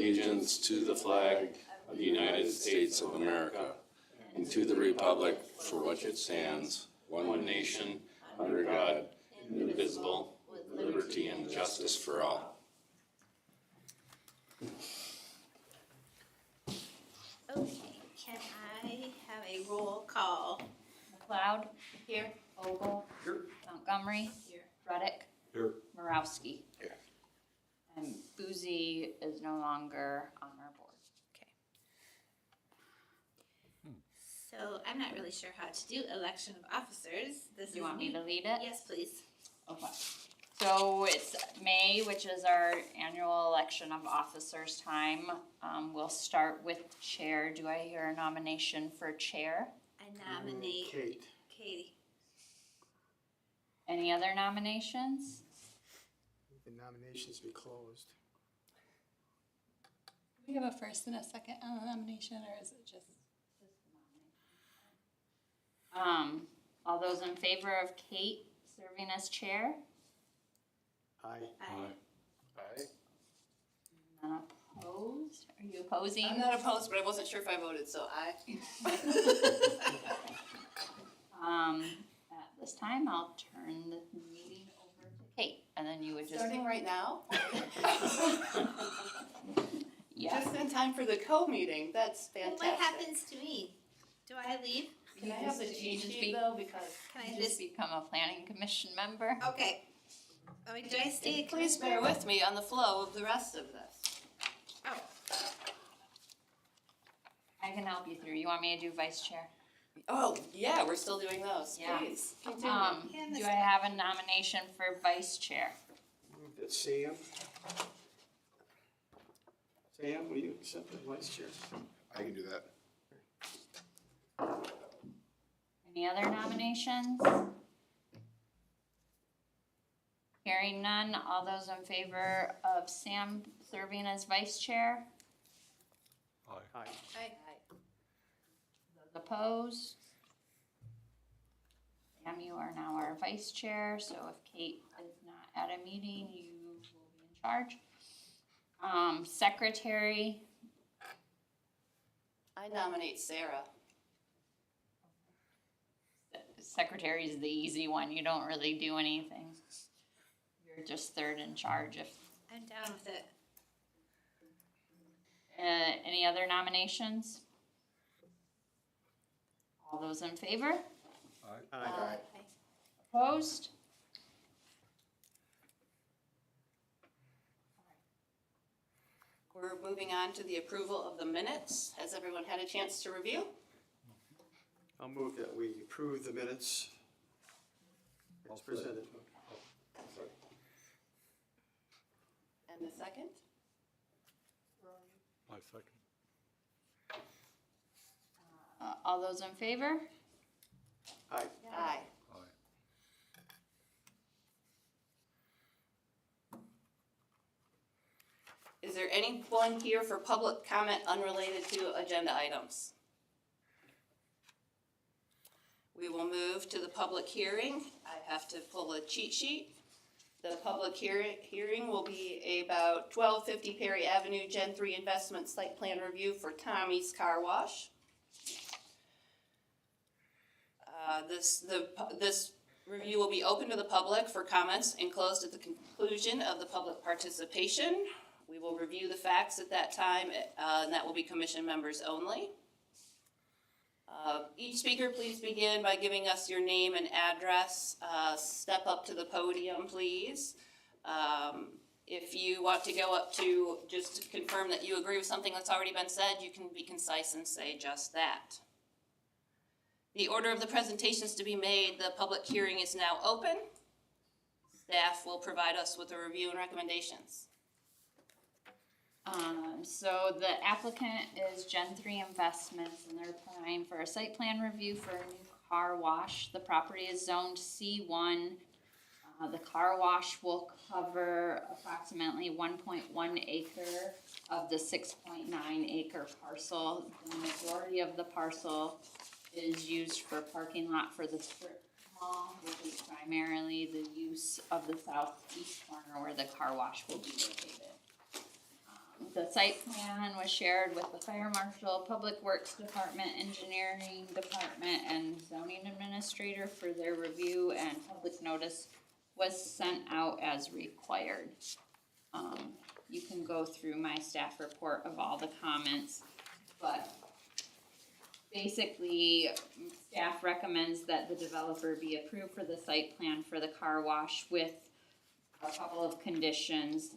allegiance to the flag of the United States of America and to the republic for which it stands, one nation, under God, indivisible, with liberty and justice for all. Okay, can I have a roll call? McLeod, Here. Vogel, Here. Montgomery, Here. Reddick, Here. Morowski. Here. And Boozy is no longer on our board. Okay. So I'm not really sure how to do election of officers. This Do you is want me new. to lead it? Yes, please. Okay. So it's May, which is our annual election of officers time. We'll start with chair. Do I hear a nomination for chair? I nominate Kate. Katie. Any other nominations? The nominations be closed. Do we have a first and a second on the nomination, or is it just? All those in favor of Kate serving as chair? Aye. Aye. None opposed? Are you opposing? I'm not opposed, but I wasn't sure if I voted, so aye. At this time, I'll turn the meeting over to Kate, and then you would just. Starting right now? Yeah. Just in time for the co-meeting, that's Well, fantastic. what happens to me? Do I leave? Can I have the You cheat just sheet be- though, because. Can I Just just, become a planning commission member? okay. I mean, do I stay a Please bear commissioner? with me on the flow of the rest of this. Oh, I can help you through. You want me to do vice chair? Oh, yeah, we're still doing those, Yeah. please, continue. Hand Do this I have a nomination for vice chair? Move that Sam. Sam, will you accept the vice chair? I can do that. Any other nominations? Hearing none, all those in favor of Sam serving as vice chair? Aye. aye. Those opposed? Sam, you are now our vice chair, so if Kate is not at a meeting, you will be in charge. Secretary, I nominate Sarah. secretary is the easy one, you don't really do anything. You're just third in charge if, I'm down with it. any other nominations? All those in favor? Aye. Opposed? We're moving on to the approval of the minutes. Has everyone had a chance to review? I'll move that we approve the minutes as presented. And the second? I second. All those in favor? Aye. Aye. Aye. Is there anyone here for public comment unrelated to agenda items? We will move to the public hearing. I have to pull a cheat sheet. The public hearing will be about 1250 Perry Avenue, Gen 3 Investment Site Plan Review for Tommy's Car Wash. This review will be open to the public for comments and closed at the conclusion of the public participation. We will review the facts at that time, and that will be commission members only. Each speaker, please begin by giving us your name and address. Step up to the podium, please. If you want to go up to just to confirm that you agree with something that's already been said, you can be concise and say just that. The order of the presentations to be made, the public hearing is now open. Staff will provide us with a review and recommendations. So the applicant is Gen 3 Investments, and they're applying for a site plan review for a new car wash. The property is zoned C1. The car wash will cover approximately 1.1 acre of the 6.9 acre parcel. The majority of the parcel is used for parking lot for the strip mall, which is primarily the use of the southeast corner where the car wash will be located. the site plan was shared with the fire marshal, public works department, engineering department, and zoning administrator for their review, and public notice was sent out as required. You can go through my staff report of all the comments, but basically, staff recommends that the developer be approved for the site plan for the car wash with a couple of conditions.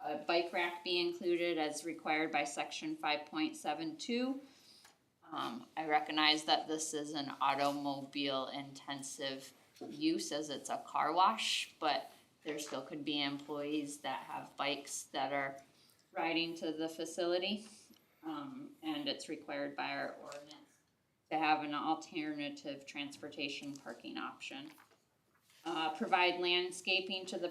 A bike rack be included as required by section 5.72. I recognize that this is an automobile intensive use as it's a car wash, but there still could be employees that have bikes that are riding to the facility. And it's required by our ordinance to have an alternative transportation parking option. Provide landscaping to the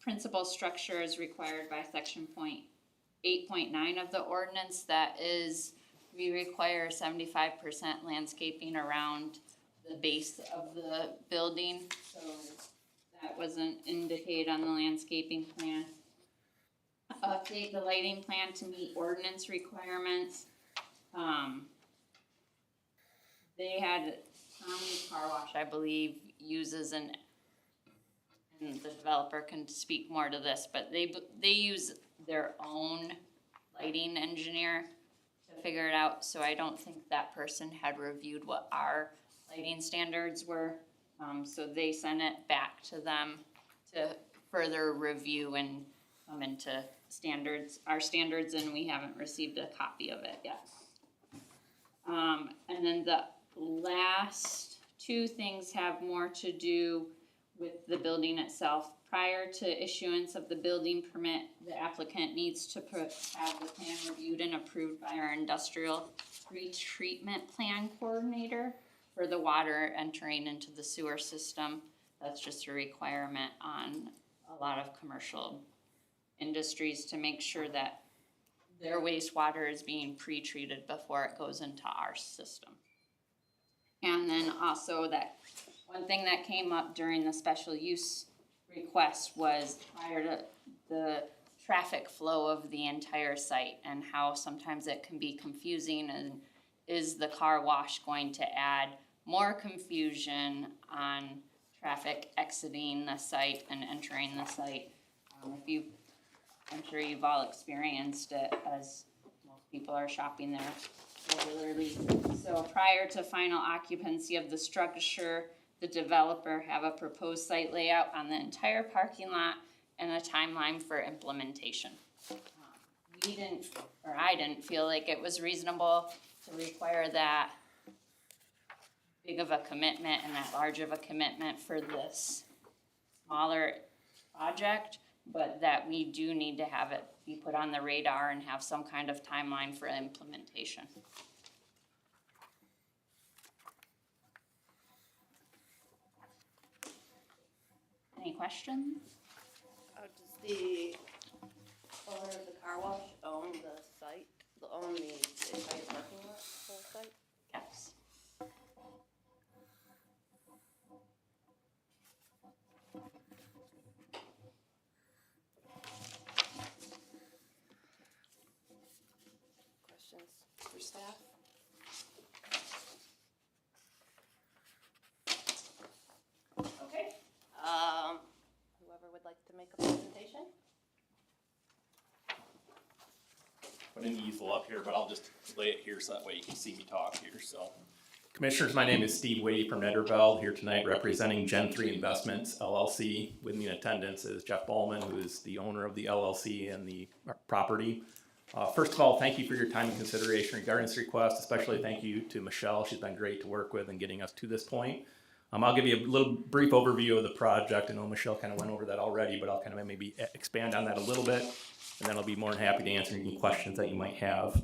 principal structure as required by section 8.9 of the ordinance. That is, we require 75% landscaping around the base of the building, so that wasn't indicated on the landscaping plan. Update the lighting plan to meet ordinance requirements. They had Tommy Car Wash, I believe, uses and the developer can speak more to this, but they use their own lighting engineer to figure it out, so I don't think that person had reviewed what our lighting standards were. So they sent it back to them to further review and come into our standards, and we haven't received a copy of it yet. And then the last two things have more to do with the building itself. Prior to issuance of the building permit, the applicant needs to have the plan reviewed and approved by our industrial retreatment plan coordinator for the water entering into the sewer system. That's just a requirement on a lot of commercial industries to make sure that their wastewater is being pre-treated before it goes into our system. And then also that one thing that came up during the special use request was prior to the traffic flow of the entire site and how sometimes it can be confusing, and is the car wash going to add more confusion on traffic exiting the site and entering the site? I'm sure you've all experienced it, as most people are shopping there regularly. So prior to final occupancy of the structure, the developer have a proposed site layout on the entire parking lot and a timeline for implementation. I didn't feel like it was reasonable to require that big of a commitment and that large of a commitment for this smaller project, but that we do need to have it be put on the radar and have some kind of timeline for implementation. Any questions? Does the owner of the car wash own the site, own the entire parking lot, whole site? Yes. Questions for staff? Okay. Whoever would like to make a presentation? Put an easel up here, but I'll just lay it here so that way you can see me talk here, so. Commissioners, my name is Steve Wade from Nederveld, here tonight representing Gen 3 Investments LLC. With me in attendance is Jeff Ballman, who is the owner of the LLC and the property. First of all, thank you for your time and consideration regarding this request, especially thank you to Michelle. She's been great to work with in getting us to this point. I'll give you a little brief overview of the project. I know Michelle kind of went over that already, but I'll kind of maybe expand on that a little bit, and then I'll be more than happy to answer any questions that you might have.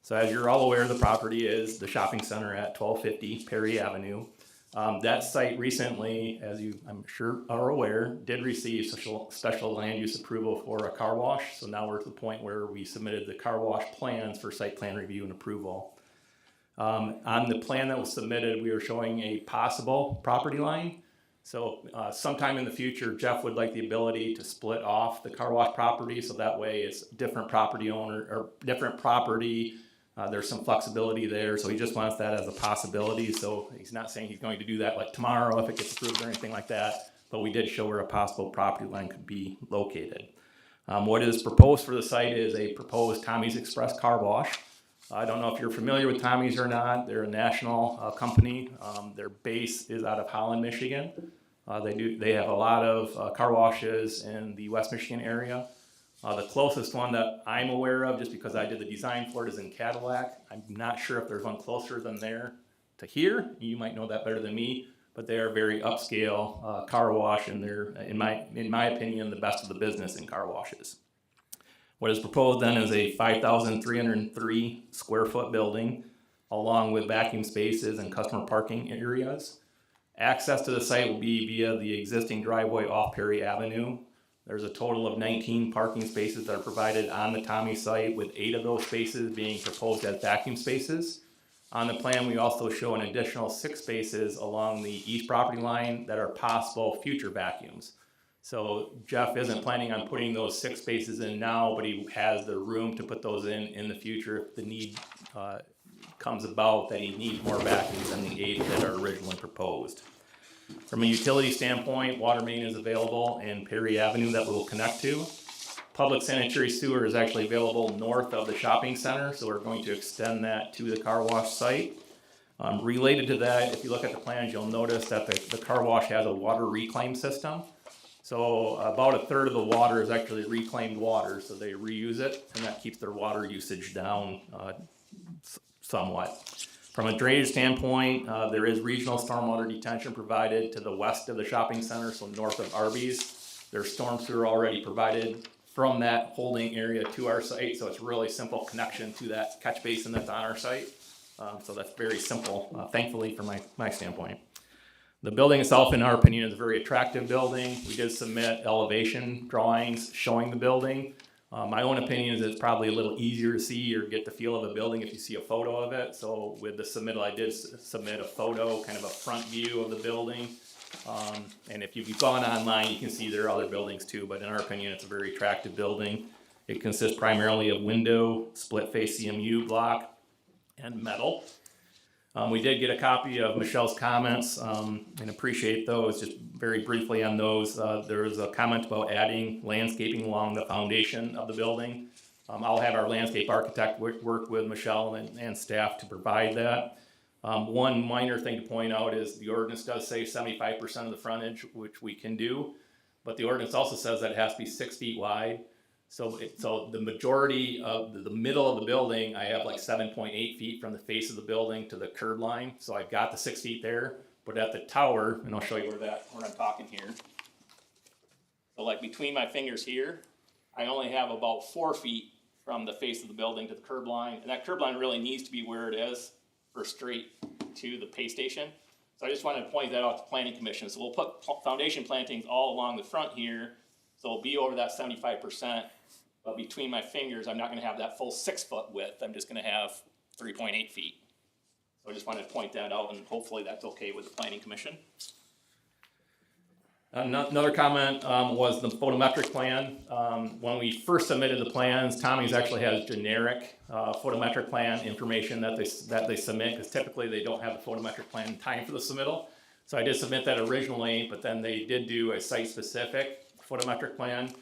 So as you're all aware, the property is the shopping center at 1250 Perry Avenue. That site recently, as you I'm sure are aware, did receive special land use approval for a car wash. So now we're to the point where we submitted the car wash plans for site plan review and approval. On the plan that was submitted, we were showing a possible property line So sometime in the future, Jeff would like the ability to split off the car wash property, so that way it's different property owner, or different property. There's some flexibility there, so he just wants that as a possibility. So he's not saying he's going to do that like tomorrow if it gets approved or anything like that, but we did show where a possible property line could be located. What is proposed for the site is a proposed Tommy's Express car wash. I don't know if you're familiar with Tommy's or not. They're a national company. Their base is out of Holland, Michigan. They have a lot of car washes in the West Michigan area. The closest one that I'm aware of, just because I did the design for it, is in Cadillac. I'm not sure if there's one closer than there to here. You might know that better than me, but they are very upscale car wash, and they're, in my opinion, the best of the business in car washes. What is proposed then is a 5,303 square foot building, along with vacuum spaces and customer parking areas. Access to the site will be via the existing driveway off Perry Avenue. There's a total of 19 parking spaces that are provided on the Tommy site, with 8 of those spaces being proposed as vacuum spaces. On the plan, we also show an additional 6 spaces along the east property line that are possible future vacuums. So Jeff isn't planning on putting those 6 spaces in now, but he has the room to put those in the future if the need comes about, that he needs more vacuums than the 8 that are originally proposed. From a utility standpoint, water main is available in Perry Avenue that we'll connect to. Public sanitary sewer is actually available north of the shopping center, so we're going to extend that to the car wash site. Related to that, if you look at the plans, you'll notice that the car wash has a water reclaim system. So about a third of the water is actually reclaimed water, so they reuse it, and that keeps their water usage down somewhat. From a drainage standpoint, there is regional stormwater detention provided to the west of the shopping center, so north of Arby's. There's storm sewer already provided from that holding area to our site, so it's a really simple connection to that catch basin that's on our site. So that's very simple, thankfully, from my standpoint. The building itself, in our opinion, is a very attractive building. We did submit elevation drawings showing the building. My own opinion is it's probably a little easier to see or get the feel of the building if you see a photo of it. So with the submittal, I did submit a photo, kind of a front view of the building. And if you've gone online, you can see there are other buildings too, but in our opinion, it's a very attractive building. It consists primarily of window, split face CMU block, and metal. We did get a copy of Michelle's comments and appreciate those. Just very briefly on those, there was a comment about adding landscaping along the foundation of the building. I'll have our landscape architect work with Michelle and staff to provide that. One minor thing to point out is the ordinance does say 75% of the frontage, which we can do, but the ordinance also says that it has to be 6 feet wide. So the majority of the middle of the building, I have like 7.8 feet from the face of the building to the curb line. So I've got the 6 feet there, but at the tower, and I'll show you where I'm talking here. So like between my fingers here, I only have about 4 feet from the face of the building to the curb line. And that curb line really needs to be where it is for straight to the pay station. So I just wanted to point that out to Planning Commission. So we'll put foundation plantings all along the front here. So it'll be over that 75%. But between my fingers, I'm not going to have that full 6 foot width. I'm just going to have 3.8 feet. So I just wanted to point that out, and hopefully that's okay with the Planning Commission. Another comment was the photometric plan. When we first submitted the plans, Tommy's actually has generic photometric plan information that they submit, because typically they don't have the photometric plan in time for the submittal. So I did submit that originally, but then they did do a site-specific photometric plan.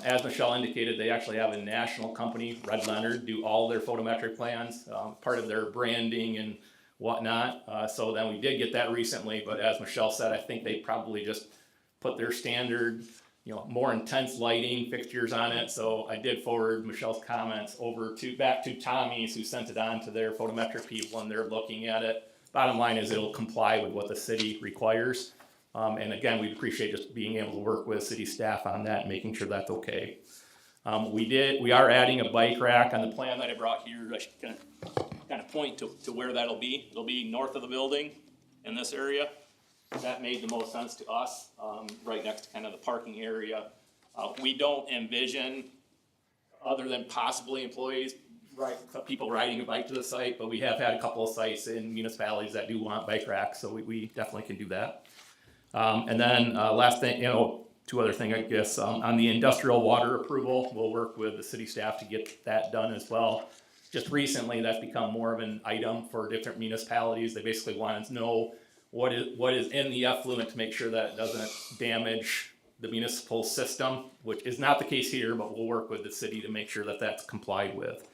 As Michelle indicated, they actually have a national company, Red Leonard, do all their photometric plans, part of their branding and whatnot. So then we did get that recently, but as Michelle said, I think they probably just put their standard, more intense lighting fixtures on it. So I did forward Michelle's comments back to Tommy's, who sent it on to their photometric people, and they're looking at it. Bottom line is it'll comply with what the city requires. And again, we appreciate just being able to work with city staff on that and making sure that's okay. We are adding a bike rack on the plan that I brought here. I should kind of point to where that'll be. It'll be north of the building in this area. That made the most sense to us, right next to kind of the parking area. We don't envision, other than possibly employees, people riding a bike to the site, but we have had a couple of sites in municipalities that do want bike racks, so we definitely can do that. And then last thing, two other things, I guess, on the industrial water approval, we'll work with the city staff to get that done as well. Just recently, that's become more of an item for different municipalities. They basically want to know what is in the effluent to make sure that it doesn't damage the municipal system, which is not the case here, but we'll work with the city to make sure that that's complied with.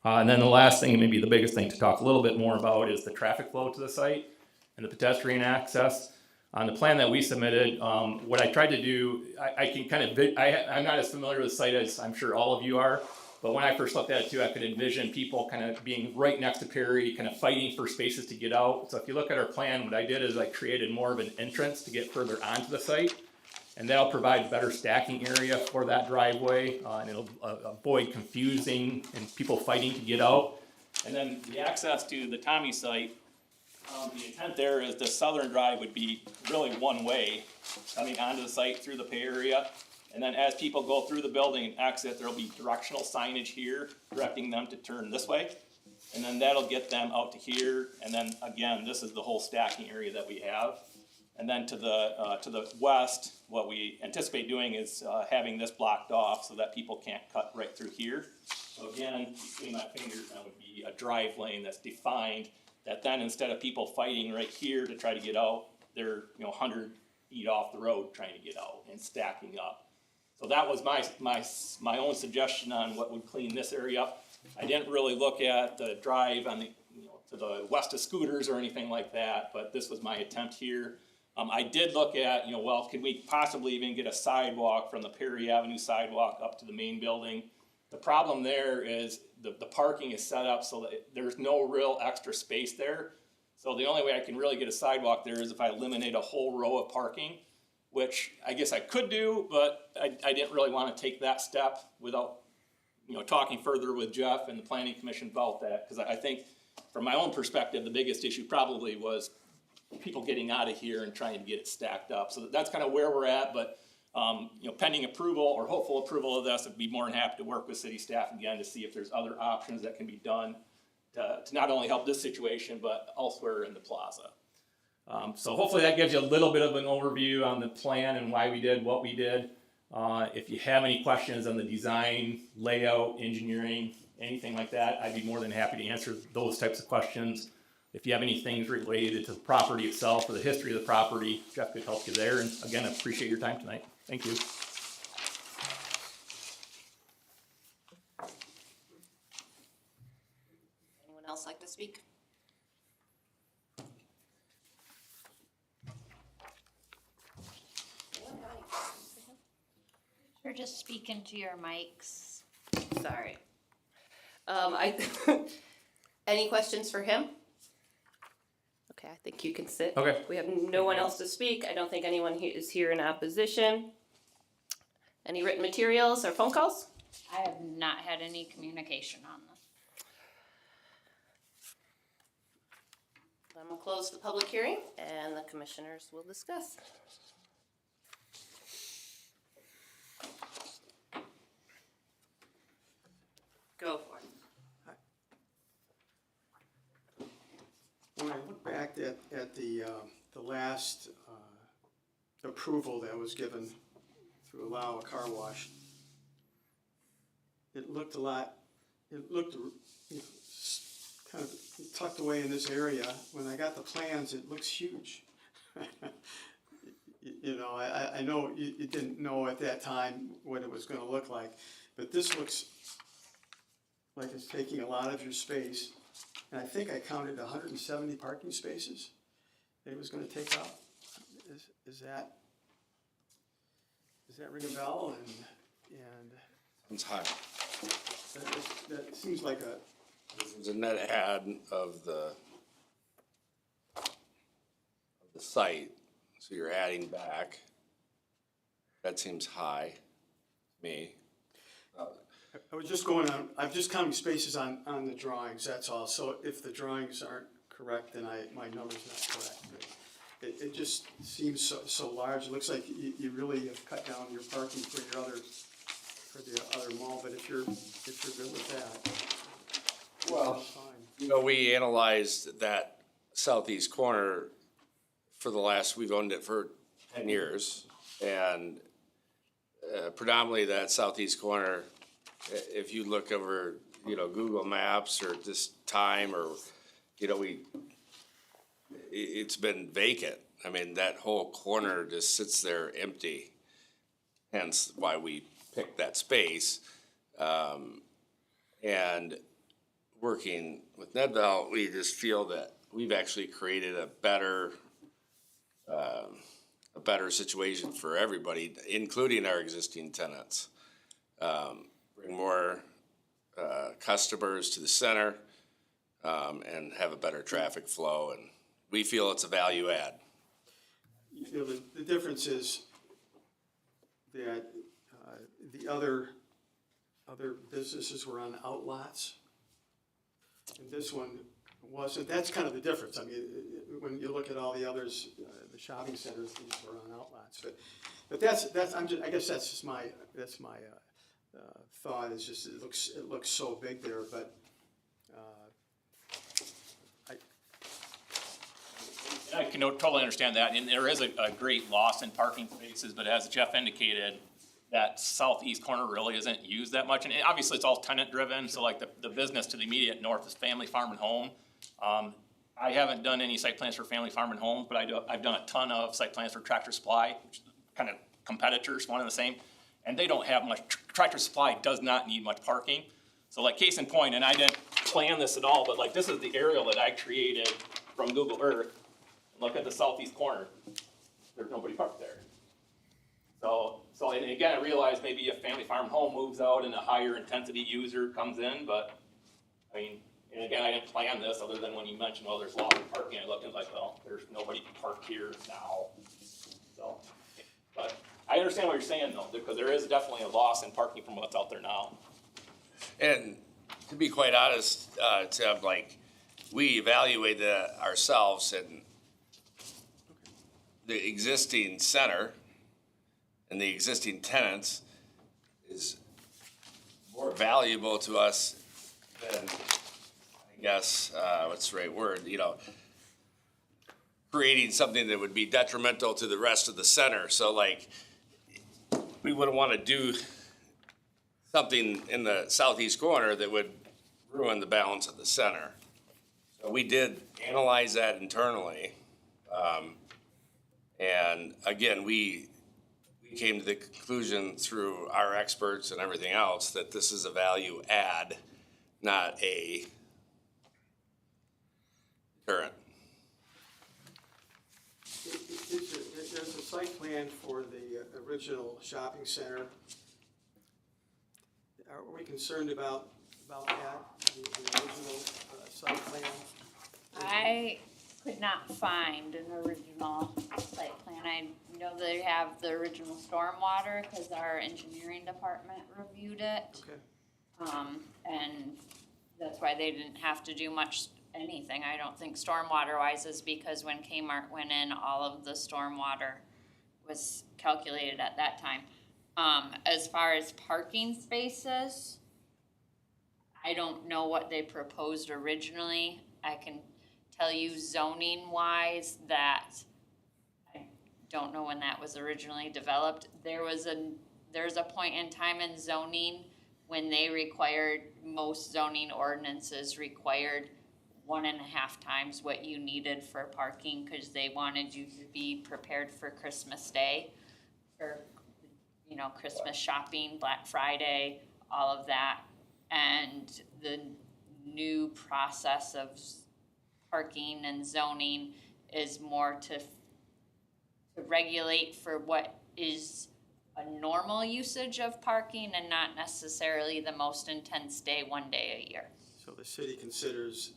And then the last thing, and maybe the biggest thing to talk a little bit more about, is the traffic flow to the site and the pedestrian access. On the plan that we submitted, what I tried to do, I can kind of, I'm not as familiar with the site as I'm sure all of you are, but when I first looked at it too, I could envision people kind of being right next to Perry, kind of fighting for spaces to get out. So if you look at our plan, what I did is I created more of an entrance to get further onto the site, and that'll provide better stacking area for that driveway, and it'll avoid confusing and people fighting to get out. And then the access to the Tommy site, the intent there is the southern drive would be really one way, coming onto the site through the pay area. And then as people go through the building and exit, there'll be directional signage here directing them to turn this way. And then that'll get them out to here. And then again, this is the whole stacking area that we have. And then to the west, what we anticipate doing is having this blocked off so that people can't cut right through here. So again, between my fingers, that would be a drive lane that's defined, that then instead of people fighting right here to try to get out, they're 100 feet off the road trying to get out and stacking up. So that was my own suggestion on what would clean this area up. I didn't really look at the drive on the to the west of Scooters or anything like that, but this was my attempt here. I did look at well, could we possibly even get a sidewalk from the Perry Avenue sidewalk up to the main building? The problem there is the parking is set up so that there's no real extra space there. So the only way I can really get a sidewalk there is if I eliminate a whole row of parking, which I guess I could do, but I didn't really want to take that step without talking further with Jeff and the planning commission about that, because I think from my own perspective, the biggest issue probably was people getting out of here and trying to get it stacked up. So that's kind of where we're at, but pending approval or hopeful approval of this, I'd be more than happy to work with city staff again to see if there's other options that can be done to not only help this situation, but elsewhere in the plaza. So hopefully that gives you a little bit of an overview on the plan and why we did what we did. If you have any questions on the design, layout, engineering, anything like that, I'd be more than happy to answer those types of questions. If you have any things related to the property itself or the history of the property, Jeff could help you there. And again, I appreciate your time tonight. Thank you. Anyone else like to speak? Or just speak into your mics. Sorry. Any questions for him? Okay, I think you can sit. Okay. We have no one else to speak. I don't think anyone is here in opposition. Any written materials or phone calls? I have not had any communication on this. I'm gonna close the public hearing and the commissioners will discuss. Go for it. When I look back at the last approval that was given to allow a car wash, it looked kind of tucked away in this area. When I got the plans, it looks huge. I know you didn't know at that time what it was gonna look like, but this looks like it's taking a lot of your space. And I think I counted 170 parking spaces that it was gonna take up. Does that ring a bell? And It's high. that seems like This is a net add of the site, so you're adding back. That seems high to me. I was just going on, I'm just counting spaces on the drawings, that's all. So if the drawings aren't correct, then my number's not correct. But it just seems so large. It looks like you really have cut down your parking for the other mall, but if you're good with that, Well, that's fine. we analyzed that southeast corner for we've owned it for 10 years. And predominantly that southeast corner, if you look over, Google Maps or this time or, it's been vacant. I mean, that whole corner just sits there empty. Hence why we picked that space. And working with Nedvell, we just feel that we've actually created a better situation for everybody, including our existing tenants. Bring more customers to the center and have a better traffic flow, and we feel it's a value add. The difference is that the other businesses were on outlots, and this one wasn't. That's kind of the difference. I mean, when you look at all the others, the shopping centers, these were on outlots. But that's I guess that's just my thought. Is just it looks so big there, but I can totally understand that, and there is a great loss in parking spaces, but as Jeff indicated, that southeast corner really isn't used that much, and obviously it's all tenant driven, so like the business to the immediate north is Family Farm and Home. I haven't done any site plans for Family Farm and Home, but I've done a ton of site plans for Tractor Supply, which is kind of competitors, one and the same, and they don't have much. Tractor Supply does not need much parking, so like case in point, and I didn't plan this at all, but like this is the aerial that I created from Google Earth. Look at the southeast corner. There's nobody parked there. So and again, I realize maybe if Family Farm Home moves out and a higher intensity user comes in, but I mean, and again, I didn't plan this other than when you mentioned, well, there's lots of parking. I looked and like, well, there's nobody parked here now. So, but I understand what you're saying though, because there is definitely a loss in parking from what's out there now. And to be quite honest, Tim, like we evaluated ourselves, and the existing center and the existing tenants is more valuable to us than, I guess, what's the right word, creating something that would be detrimental to the rest of the center. So like, we wouldn't want to do something in the southeast corner that would ruin the balance of the center. So we did analyze that internally. And again, we came to the conclusion through our experts and everything else that this is a value add, not a deterrent. There's a site plan for the original shopping center. Are we concerned about that, the original site plan? I could not find an original site plan. I know they have the original stormwater, cause our engineering department reviewed it. Okay. And that's why they didn't have to do anything, I don't think stormwater wise, is because when Kmart went in, all of the stormwater was calculated at that time. As far as parking spaces, I don't know what they proposed originally. I can tell you zoning wise that I don't know when that was originally developed. There's a point in time in zoning when they required, most zoning ordinances required 1.5 times what you needed for parking, cause they wanted you to be prepared for Christmas Day, or, Christmas shopping, Black Friday, all of that. And the new process of parking and zoning is more to regulate for what is a normal usage of parking and not necessarily the most intense day, one day a year. So the city considers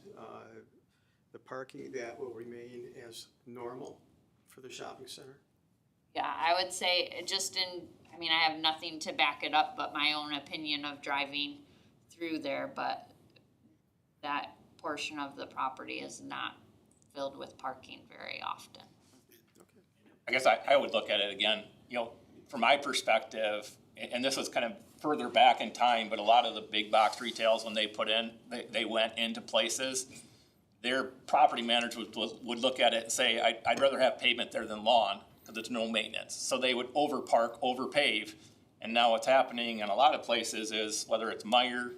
the parking that will remain as normal for the shopping center? Yeah, I would say I have nothing to back it up but my own opinion of driving through there, but that portion of the property is not filled with parking very often. I guess I would look at it again, from my perspective, and this was kind of further back in time, but a lot of the big box retails, when they went into places, their property managers would look at it and say, I'd rather have pavement there than lawn, because there's no maintenance. So they would overpark, overpave. And now what's happening in a lot of places is, whether it's Meijer,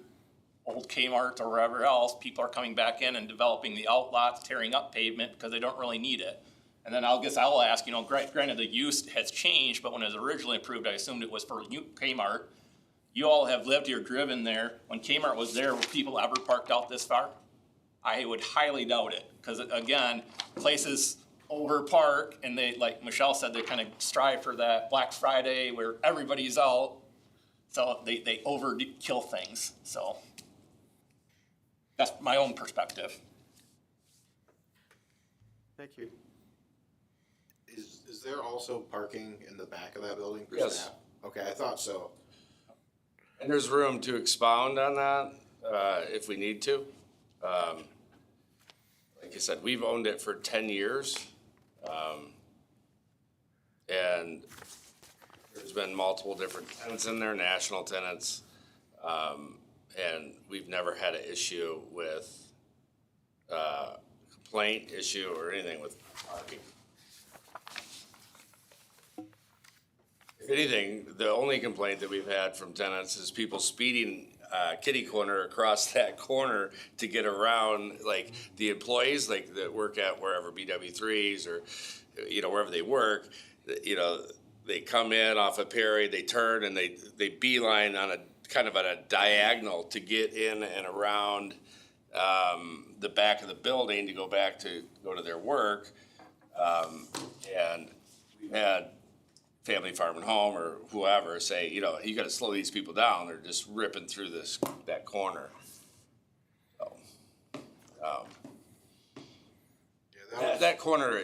old Kmart, or wherever else, people are coming back in and developing the outlots, tearing up pavement because they don't really need it. And then I'll ask, granted the use has changed, but when it was originally approved, I assumed it was for Kmart. You all have lived here, driven there. When Kmart was there, were people ever parked out this far? I would highly doubt it, because again, places overpark, and they, like Michelle said, they kind of strive for that Black Friday where everybody's out. So they overkill things, so. That's my own perspective. Thank you. Is there also parking in the back of that building for Yes. staff? Okay, I thought so. And there's room to expound on that, if we need to. Like I said, we've owned it for 10 years. And there's been multiple different tenants in there, national tenants. And we've never had an issue with, complaint issue or anything with parking. If anything, the only complaint that we've had from tenants is people speeding kitty corner across that corner to get around, like the employees, like that work at wherever BW3s or, wherever they work, they come in off of Perry, they turn and they beeline on a kind of on a diagonal to get in and around the back of the building to go to their work. And we've had Family Farm and Home or whoever say, you gotta slow these people down, they're just ripping through that corner. So, that corner,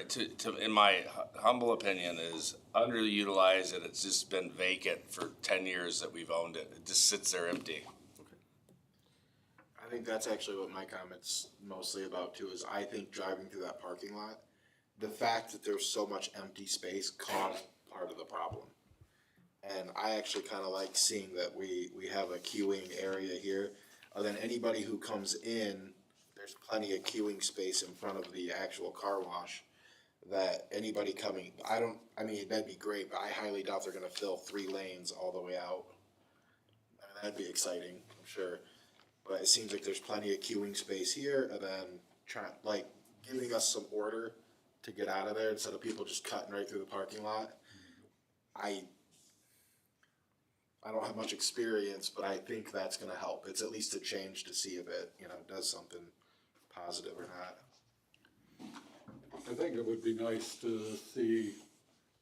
in my humble opinion, is underutilized, and it's just been vacant for 10 years that we've owned it. It just sits there empty. I think that's actually what my comment's mostly about too, is I think driving through that parking lot, the fact that there's so much empty space caused part of the problem. And I actually kind of like seeing that we have a queuing area here. And then anybody who comes in, there's plenty of queuing space in front of the actual car wash. That anybody coming, that'd be great, but I highly doubt they're gonna fill 3 lanes all the way out. That'd be exciting, I'm sure. But it seems like there's plenty of queuing space here, and then giving us some order to get out of there instead of people just cutting right through the parking lot. I don't have much experience, but I think that's gonna help. It's at least a change to see if it, does something positive or not. I think it would be nice to see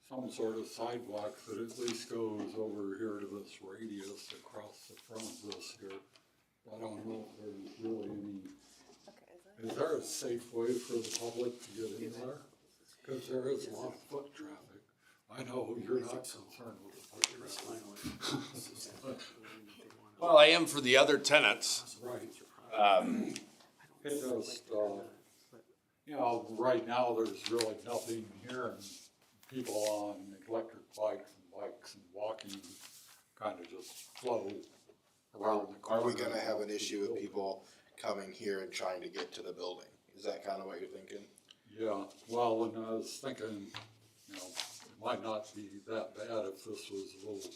some sort of sidewalk that at least goes over here to this radius across the front of this here. I don't know if there's really any, is there a safe way for the public to get in there? Cause there is a lot of foot traffic. I know you're not concerned with the foot traffic. Well, I am for the other tenants. Right. It just, right now, there's really nothing here, and people on electric bikes and walking kind of just flow around the corner. Are we gonna have an issue with people coming here and trying to get to the building? Is that kind of what you're thinking? Yeah, well, and I was thinking, it might not be that bad if this was a little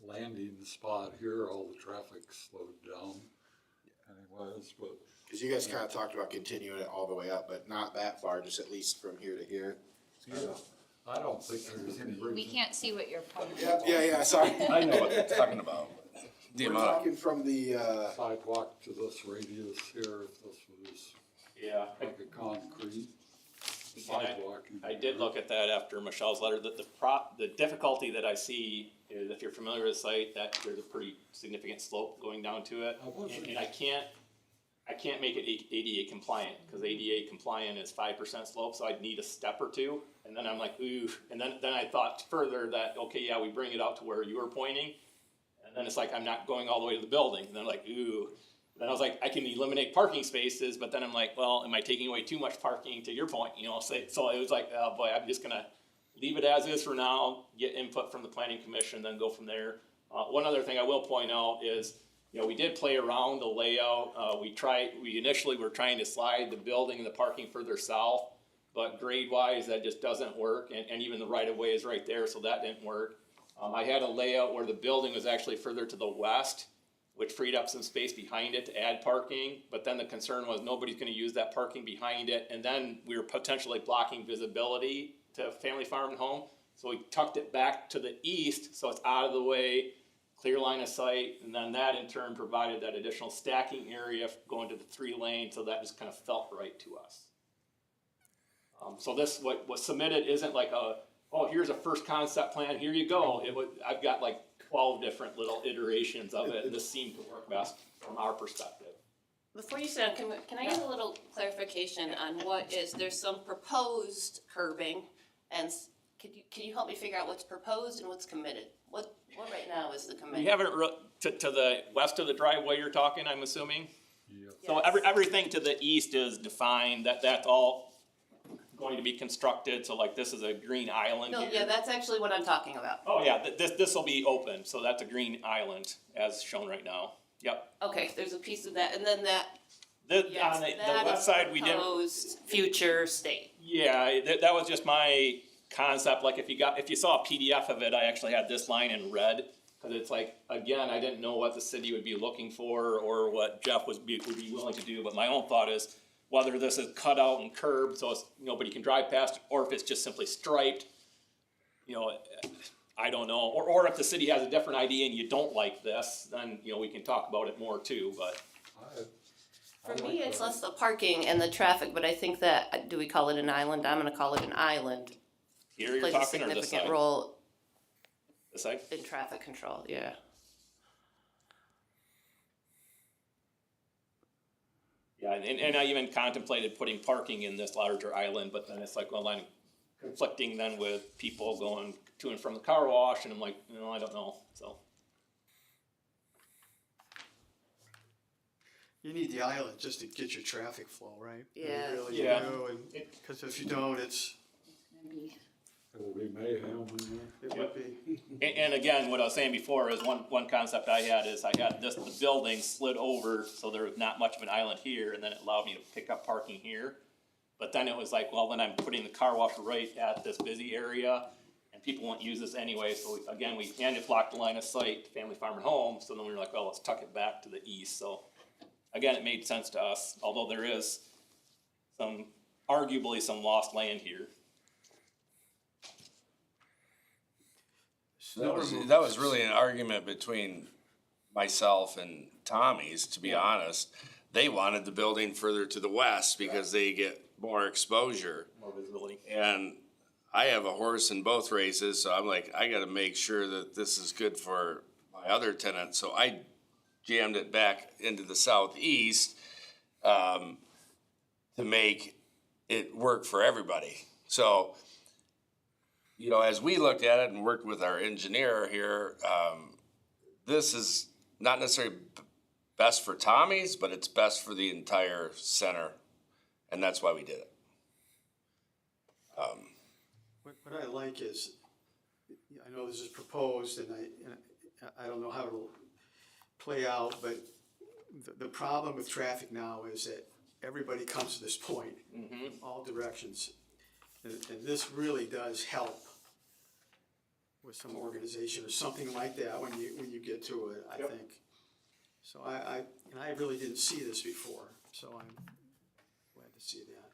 landing spot here, all the traffic slowed down anyways, but. Cause you guys kinda talked about continuing it all the way up, but not that far, just at least from here to here. Yeah, I don't think there's any reason. We can't see what you're pointing at. Yeah, sorry. I know what they're talking about. The We're amount of, talking from the, Sidewalk to this radius here, if this was Yeah. like a concrete sidewalk. I did look at that after Michelle's letter, that the difficulty that I see is, if you're familiar with the site, that there's a pretty significant slope going down to it. I wasn't- And I can't make it ADA compliant, because ADA compliant is 5% slope, so I'd need a step or two. And then I'm like, ooh, and then I thought further that, okay, yeah, we bring it out to where you were pointing. And then it's like, I'm not going all the way to the building, and then I'm like, ooh. Then I was like, I can eliminate parking spaces, but then I'm like, well, am I taking away too much parking, to your point, so it was like, oh boy, I'm just gonna leave it as is for now, get input from the planning commission, then go from there. One other thing I will point out is, we did play around the layout. We initially were trying to slide the building and the parking further south. but grade wise, that just doesn't work, and even the right of way is right there, so that didn't work. I had a layout where the building was actually further to the west, which freed up some space behind it to add parking, but then the concern was nobody's gonna use that parking behind it, and then we were potentially blocking visibility to Family Farm and Home. So we tucked it back to the east, so it's out of the way, clear line of sight, and then that in turn provided that additional stacking area going to the 3 lane, so that just kind of felt right to us. So this, what was submitted isn't like oh, here's a first concept plan, here you go. I've got like 12 different little iterations of it, and this seemed to work best from our perspective. Before you sit down, can I get a little clarification on there's some proposed curbing, and can you help me figure out what's proposed and what's committed? What right now is the committed? We haven't, to the west of the driveway you're talking, I'm assuming? Yep. So everything to the east is defined, that's all going to be constructed, so like this is a green island No, here. yeah, that's actually what I'm talking about. Oh yeah, this will be open, so that's a green island as shown right now. Yep. Okay, there's a piece of that, and then that, On the that west is side, we didn't. proposed future state. Yeah, that was just my concept, like if you saw a PDF of it, I actually had this line in red. Cause it's like, again, I didn't know what the city would be looking for or what Jeff would be willing to do, but my own thought is whether this is cut out and curbed so nobody can drive past, or if it's just simply striped, I don't know. Or if the city has a different idea and you don't like this, then, we can talk about it more too, but. For me, it's less the parking and the traffic, but I think that, do we call it an island? I'm gonna call it an island. Here you're Plays a talking, or this significant side? role This side? in traffic control, yeah. Yeah, and I even contemplated putting parking in this larger island, but then it's like, well, I'm conflicting then with people going to and from the car wash, and I'm like, I don't know, so. You need the island just to get your traffic flow, right? Yeah. You really Yeah. do, and, cause if you don't, it's, Maybe. It'll be mayhem in there. it would be. And again, what I was saying before is one concept I had is I had the building slid over, so there was not much of an island here, and then it allowed me to pick up parking here. But then it was like, well, then I'm putting the car wash right at this busy area, and people won't use this anyway, so again, we just blocked the line of sight, Family Farm and Home, so then we were like, well, let's tuck it back to the east, so. Again, it made sense to us, although there is arguably some lost land here. That was really an argument between myself and Tommy's, to be honest. They wanted the building further to the west because they get more exposure. More visibility. And I have a horse in both races, so I'm like, I gotta make sure that this is good for my other tenants, so I jammed it back into the southeast, to make it work for everybody. So, as we looked at it and worked with our engineer here, this is not necessarily best for Tommy's, but it's best for the entire center, and that's why we did it. What I like is, I know this is proposed, and I don't know how it'll play out, but the problem with traffic now is that everybody comes to this point, all directions. And this really does help with some organization or something like that when you get to it, I think. So I really didn't see this before, so I'm glad to see that.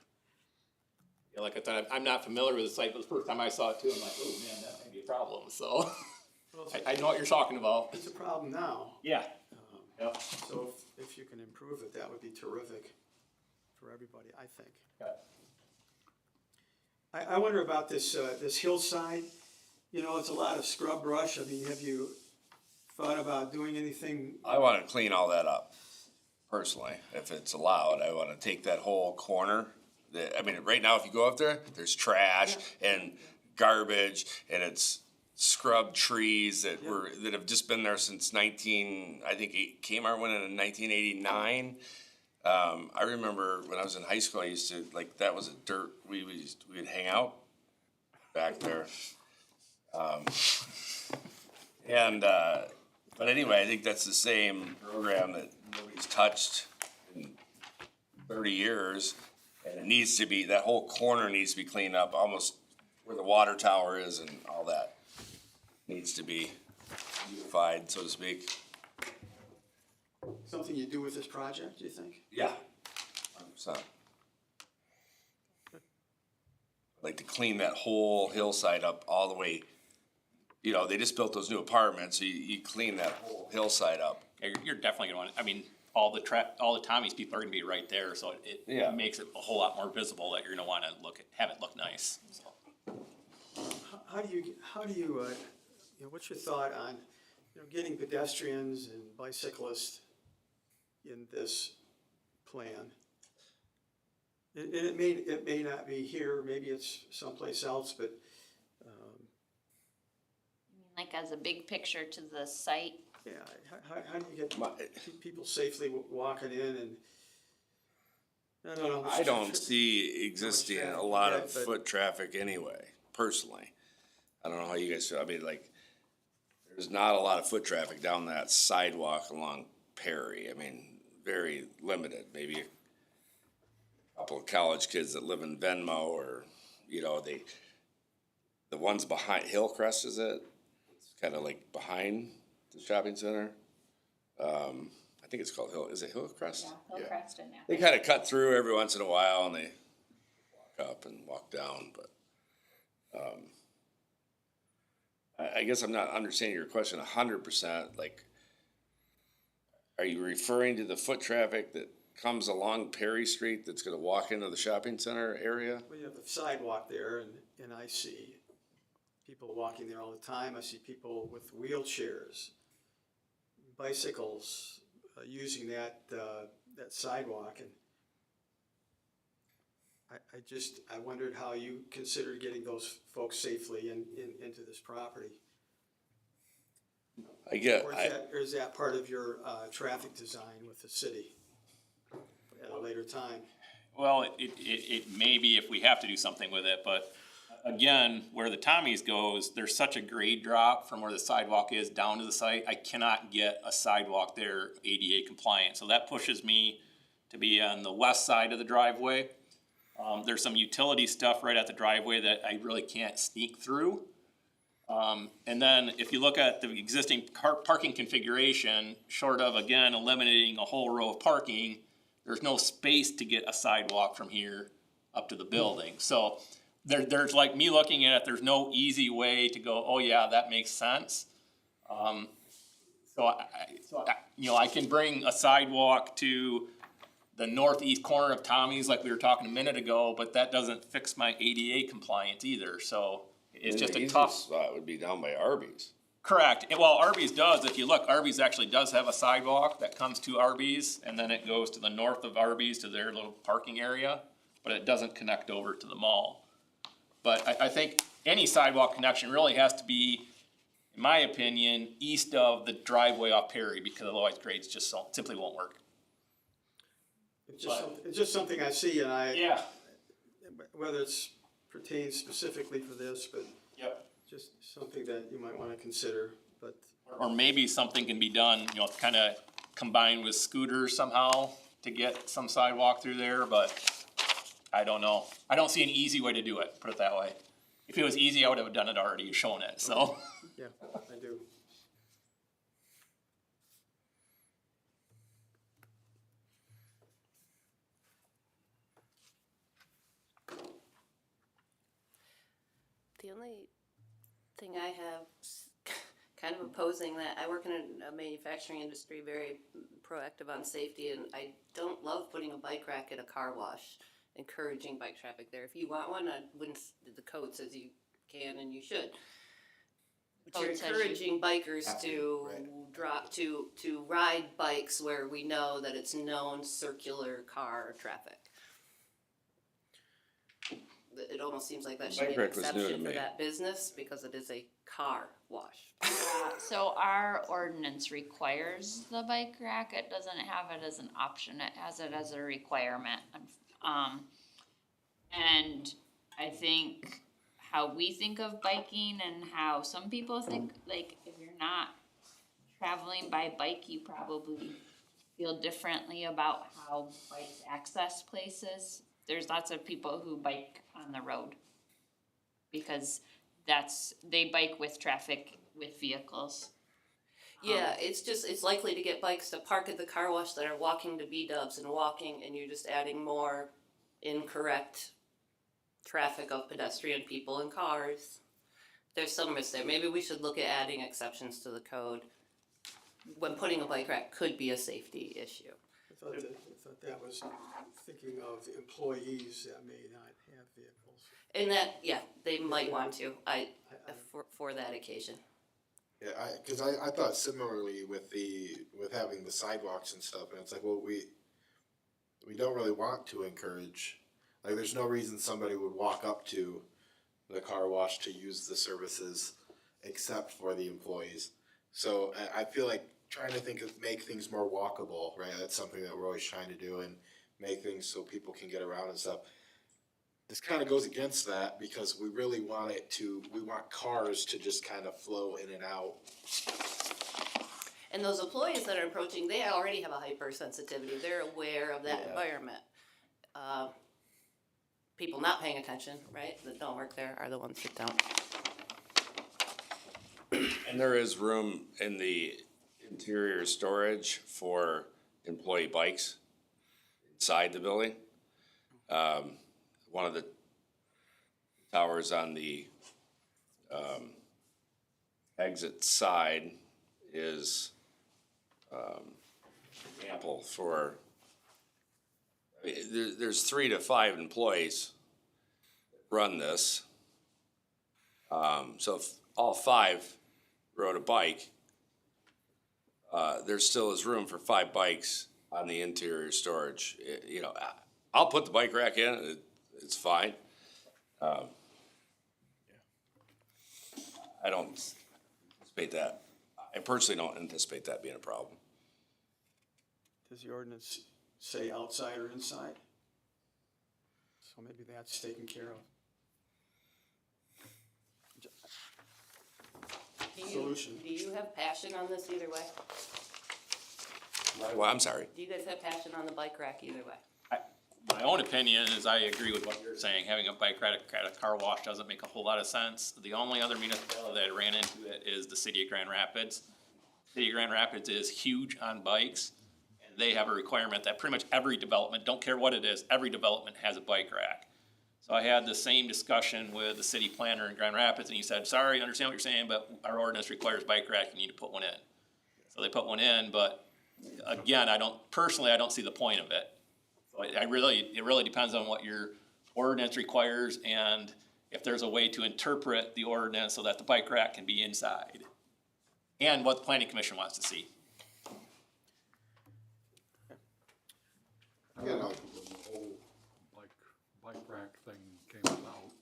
Yeah, like I said, I'm not familiar with the site, but the first time I saw it too, I'm like, oh man, that might be a problem, so. I know what you're talking about. It's a problem now. Yeah. Yep. So if you can improve it, that would be terrific for everybody, I think. Okay. I wonder about this hillside, it's a lot of scrub brush. I mean, have you thought about doing anything? I wanna clean all that up, personally, if it's allowed. I wanna take that whole corner. Right now, if you go up there, there's trash and garbage, and it's scrub trees that have just been there since I think Kmart went in 1989. I remember when I was in high school, I used to, that was a dirt, we'd hang out back there. But anyway, I think that's the same program that nobody's touched in 30 years. And it needs to be, that whole corner needs to be cleaned up, almost where the water tower is and all that. Needs to be unified, so to speak. Something you do with this project, do you think? Yeah. 100%. I'd like to clean that whole hillside up all the way. You know, they just built those new apartments, so you clean that whole hillside up. Yeah, you're definitely gonna want, I mean, all the Tommy's people are gonna be right there, so Yeah. it makes it a whole lot more visible that you're gonna wanna have it look nice, so. How do you, you know, what's your thought on, you know, getting pedestrians and bicyclists in this plan? And it may not be here, maybe it's someplace else, but, Like as a big picture to the site. yeah, how do you get people safely walking in and, I don't know. I don't see existing a lot of But- foot traffic anyway, personally. I don't know how you guys feel. I mean, like, there's not a lot of foot traffic down that sidewalk along Perry. I mean, very limited. Maybe a couple of college kids that live in Venmo or, you know, the ones behind Hillcrest, is it? It's kind of like behind the shopping center. I think it's called is it Hillcrest? Yeah, Hillcrest and They kind of cut through every once in a while and they walk up and walk down, but, I guess I'm not understanding your question 100%, like, are you referring to the foot traffic that comes along Perry Street that's gonna walk into the shopping center area? Well, you have the sidewalk there and I see people walking there all the time. I see people with wheelchairs, bicycles, using that sidewalk, and I wondered how you considered getting those folks safely into this property. Or is that part of your, traffic design with the city at a later time? Well, it may be if we have to do something with it, but again, where the Tommy's goes, there's such a grade drop from where the sidewalk is down to the site. I cannot get a sidewalk there ADA compliant, so that pushes me to be on the west side of the driveway. There's some utility stuff right at the driveway that I really can't sneak through. And then if you look at the existing parking configuration, short of, again, eliminating a whole row of parking, there's no space to get a sidewalk from here up to the building. So there's like me looking at it, there's no easy way to go, oh yeah, that makes sense. I can bring a sidewalk to the northeast corner of Tommy's like we were talking a minute ago, but that doesn't fix my ADA compliance either, so it's just a tough. The spot would be down by Arby's. Correct. Well, Arby's does. If you look, Arby's actually does have a sidewalk that comes to Arby's, and then it goes to the north of Arby's to their little parking area, but it doesn't connect over to the mall. But I think any sidewalk connection really has to be, in my opinion, east of the driveway off Perry, because otherwise grades just simply won't work. It's just something I see, and Yeah. whether it's pertains specifically for this, but Yep. just something that you might wanna consider, but. Or maybe something can be done, kinda combined with scooters somehow to get some sidewalk through there, but I don't know. I don't see an easy way to do it, put it that way. If it was easy, I would have done it already, shown it, so. Yeah, I do. The only thing I have kind of opposing that, I work in a manufacturing industry, very proactive on safety, and I don't love putting a bike rack at a car wash, encouraging bike traffic there. If you want one, I wouldn't, the code says you can and you should. But you're Code says you- encouraging bikers to right. drop, to ride bikes where we know that it's known circular car traffic. It almost seems like that should be Bike an rack was new to exception for me. that business, because it is a car wash. So our ordinance requires the bike rack, it doesn't have it as an option, it has it as a requirement. And I think how we think of biking and how some people think, like, if you're not traveling by bike, you probably feel differently about how bikes access places. there's lots of people who bike on the road. Because they bike with traffic, with vehicles. Yeah, it's likely to get bikes to park at the car wash that are walking to B-dubs and walking, and you're just adding more incorrect traffic of pedestrian people and cars. There's some risk there. Maybe we should look at adding exceptions to the code when putting a bike rack could be a safety issue. I thought that was thinking of employees that may not have vehicles. And that, yeah, they might want to, for that occasion. Yeah, cause I thought similarly with having the sidewalks and stuff, and it's like, well, we don't really want to encourage, like, there's no reason somebody would walk up to the car wash to use the services except for the employees. So I feel like trying to make things more walkable, right? That's something that we're always trying to do, and make things so people can get around and stuff. This kind of goes against that because we really want we want cars to just kind of flow in and out. And those employees that are approaching, they already have a hypersensitivity. They're aware of that environment. People not paying attention, right, that don't work there are the ones that don't. And there is room in the interior storage for employee bikes inside the building. One of the towers on the exit side is ample for, there's 3 to 5 employees that run this. So if all 5 rode a bike, there still is room for 5 bikes on the interior storage. You know, I'll put the bike rack in, it's fine. I don't anticipate that. I personally don't anticipate that being a problem. Does the ordinance say outside or inside? So maybe that's taken care of. Solution. Do you have passion on this either way? Well, I'm sorry. Do you guys have passion on the bike rack either way? My own opinion is I agree with what you're saying, having a bike rack at a car wash doesn't make a whole lot of sense. The only other municipality that I ran into it is the city of Grand Rapids. City of Grand Rapids is huge on bikes, and they have a requirement that pretty much every development, don't care what it is, every development has a bike rack. So I had the same discussion with the city planner in Grand Rapids, and he said, sorry, I understand what you're saying, but our ordinance requires bike rack, you need to put one in. So they put one in, but again, I don't see the point of it. So it really depends on what your ordinance requires, and if there's a way to interpret the ordinance so that the bike rack can be inside. And what the planning commission wants to see. You know, When the whole bike rack thing came about,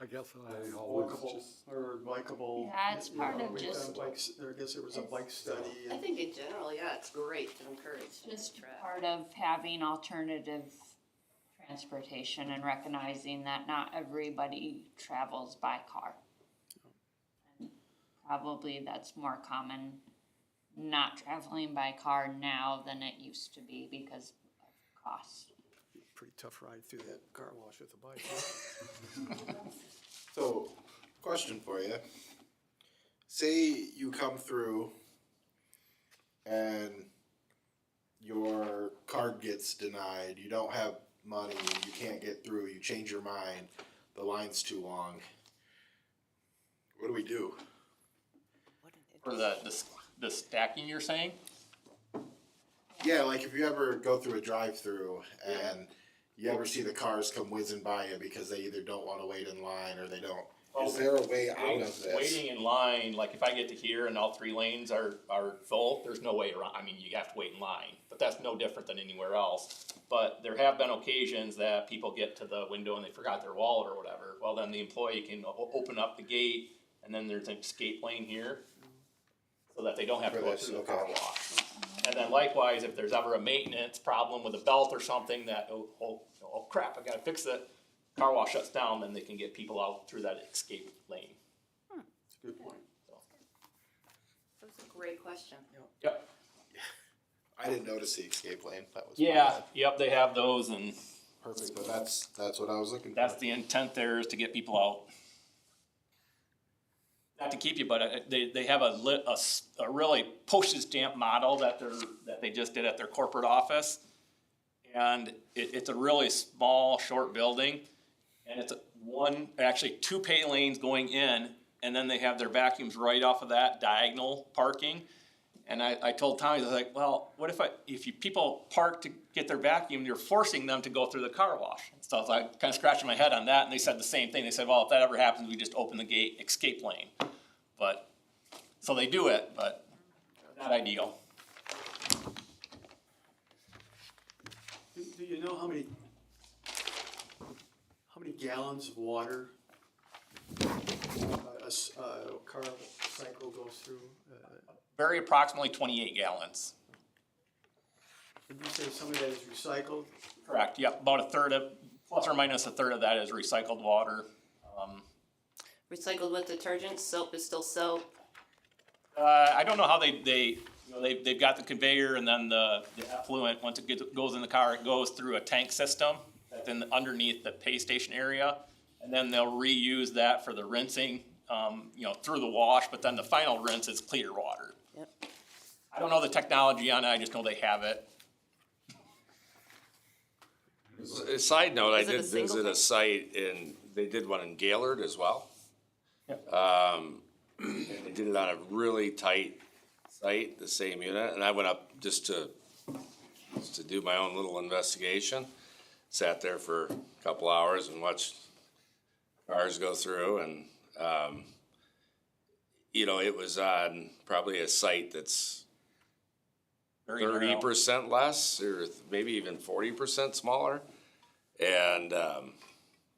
I guess I always Walkable just, or bikeable. Yeah, it's part of we've just- done bikes, I guess there was a bike study. I and- think in general, yeah, it's great to encourage. Just track. part of having alternative transportation and recognizing that not everybody travels by car. And probably that's more common not traveling by car now than it used to be because of cost. Pretty tough ride through that car wash with a bike. Huh? so, question for you. Say you come through and your card gets denied, you don't have money, you can't get through, you change your mind, the line's too long. What do we do? For the stacking you're saying? Yeah, like if you ever go through a drive-through and you ever see the cars come whizzing by you because they either don't wanna wait in line or they don't. Is there a way out of this? Waiting in line, like if I get to here and all 3 lanes are full, there's no way around, I mean, you have to wait in line, but that's no different than anywhere else. But there have been occasions that people get to the window and they forgot their wallet or whatever, well then the employee can open up the gate and then there's an escape lane here. So that they don't have to go through the car wash. And then likewise, if there's ever a maintenance problem with a belt or something that, oh crap, I gotta fix it, car wash shuts down, then they can get people out through that escape lane. That's a good point. That's a great question. Yep. I didn't notice the escape lane, that was. Yeah, yep, they have those and Perfect, but that's what I was looking for. That's the intent there, is to get people out. Not to keep you, but they have a really postage stamp model that they just did at their corporate office. And it's a really small, short building, and it's actually two pay lanes going in, and then they have their vacuums right off of that diagonal parking. And I told Tommy, I was like, well, what if people park to get their vacuum, you're forcing them to go through the car wash? So I was like, kind of scratching my head on that, and they said the same thing. They said, well, if that ever happens, we just open the gate, escape lane. But, so they do it, but not ideal. Do you know how many gallons of water a car cycle goes through? Very approximately 28 gallons. Did you say some of that is recycled? Correct, yep, about a third of, plus or minus a third of that is recycled water. Recycled with detergent, soap is still soap. I don't know how they've got the conveyor, and then the effluent, once it goes in the car, it goes through a tank system that's underneath the pay station area. And then they'll reuse that for the rinsing, through the wash, but then the final rinse is clear water. Yep. I don't know the technology on it, I just know they have it. A side note, I Is it a did single visit a tank? site they did one in Gaylord as well. Yep. They did it on a really tight site, the same unit, and I went up just to do my own little investigation. Sat there for a couple hours and watched cars go through, and it was on probably a site that's Very narrow. 30% less, or maybe even 40% smaller, and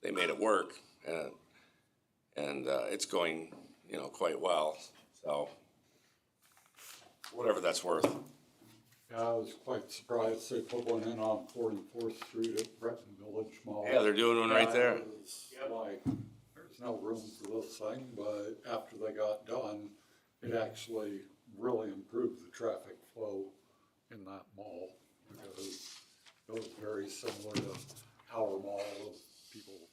they made it work, and it's going, quite well. So whatever that's worth. Yeah, I was quite surprised they put one in on 44th Street at Breton Village Mall. Yeah, they're doing one right there. I was like, there's no room for this thing, but after they got done, it actually really improved the traffic flow in that mall, because it was very similar to our mall of people.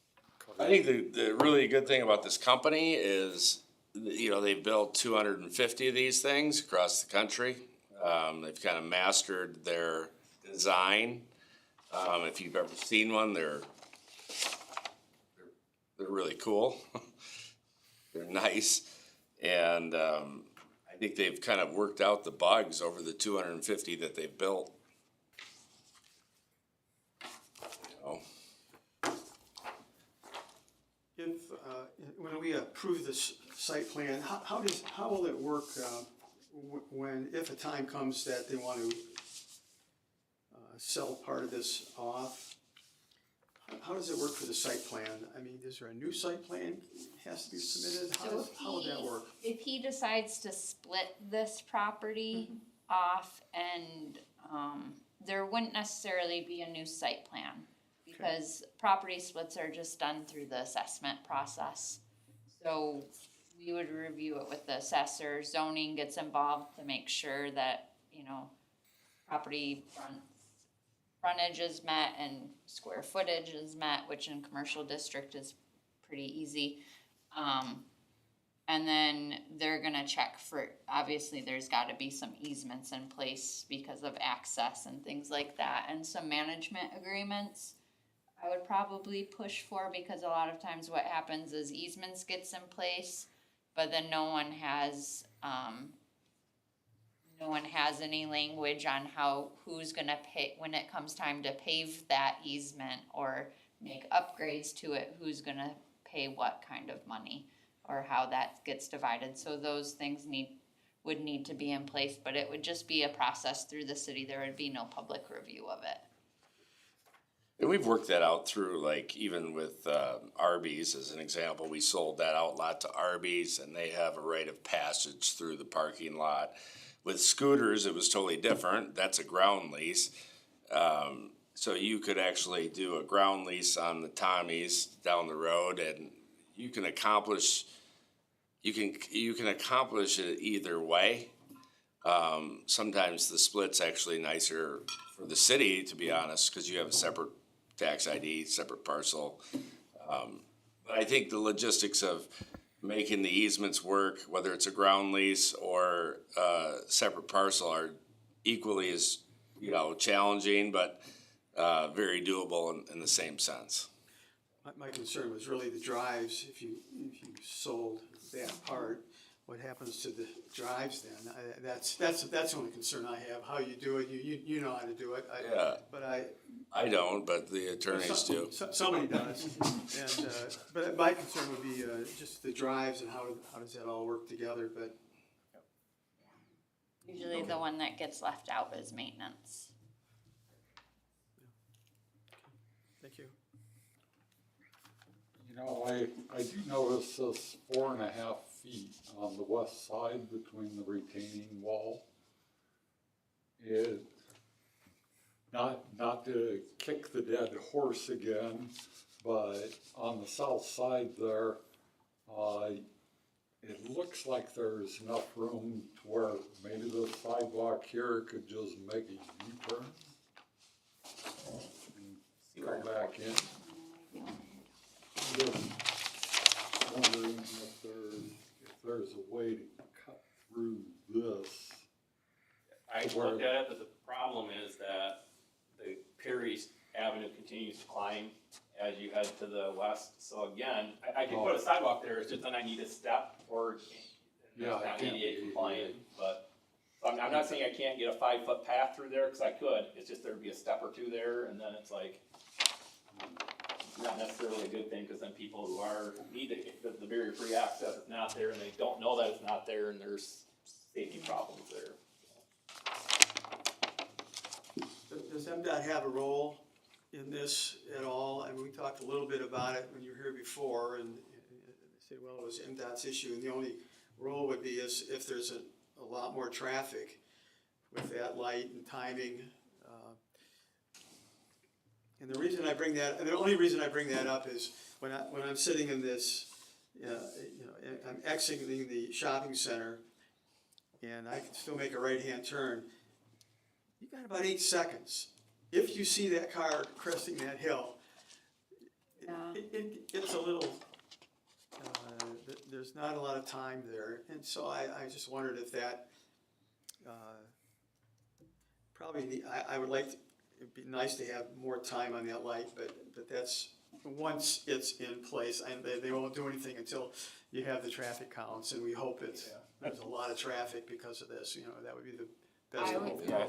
I think the really good thing about this company is, they've built 250 of these things across the country. They've kind of mastered their design. If you've ever seen one, they're really cool. They're nice, and I think they've kind of worked out the bugs over the 250 that they've built. When we approve this site plan, how will it work if a time comes that they want to sell part of this off? How does it work for the site plan? I mean, is there a new site plan has to be submitted? How would that work? If he decides to split this property off, and there wouldn't necessarily be a new site plan, because property splits are just done through the assessment process. So we would review it with the assessor, zoning gets involved to make sure that, property frontage is met and square footage is met, which in commercial district is pretty easy. And then they're gonna check for, obviously there's gotta be some easements in place because of access and things like that, and some management agreements I would probably push for, because a lot of times what happens is easements gets in place, but then no one has any language on who's gonna pay, when it comes time to pave that easement or make upgrades to it, who's gonna pay what kind of money, or how that gets divided. So those things would need to be in place, but it would just be a process through the city. There would be no public review of it. And we've worked that out through, even with Arby's as an example, we sold that outlot to Arby's, and they have a right of passage through the parking lot. With scooters, it was totally different. That's a ground lease. So you could actually do a ground lease on the Tommies down the road, and you can accomplish it either way. Sometimes the split's actually nicer for the city, to be honest, because you have a separate tax ID, separate parcel. But I think the logistics of making the easements work, whether it's a ground lease or separate parcel, are equally as, challenging, but very doable in the same sense. My concern was really the drives, if you sold that part, what happens to the drives then? That's the only concern I have, how you do it, you know how to do it. Yeah. But I don't, but the attorneys do. Somebody does, and, but my concern would be, just the drives and how does that all work together, but Usually the one that gets left out is maintenance. thank you. You know, I do notice this 4.5 feet on the west side between the retaining wall. It, not to kick the dead horse again, but on the south side there, it looks like there's enough room to where maybe the sidewalk here could just make a U-turn and go back in. Just wondering if there's a way to cut through this. I looked at it, but the problem is that the Perry Avenue continues to climb as you head to the west. So again, I can put a sidewalk there, it's just then I need a step or it's Yeah, not I can't ADA be- compliant, but I'm not saying I can't get a 5-foot path through there, cause I could, it's just there'd be a step or two there, and then it's like, not necessarily a good thing, cause then people who need the barrier-free access is not there, and they don't know that it's not there, and there's safety problems there. Does MDOT have a role in this at all? And we talked a little bit about it when you were here before, and they said, well, it was MDOT's issue, and the only role would be is if there's a lot more traffic with that light and timing. And the reason I bring that, and the only reason I bring that up is when I'm sitting in this, I'm exiting the shopping center, and I can still make a right-hand turn. You got about 8 seconds. If you see that car cresting that hill, it's a little, there's not a lot of time there. And so I just wondered if that, I would like, it'd be nice to have more time on that light, but that's, once it's in place, and they won't do anything until you have the traffic counts, and we hope there's a lot of traffic because of this, that would be the best of hope. Yeah,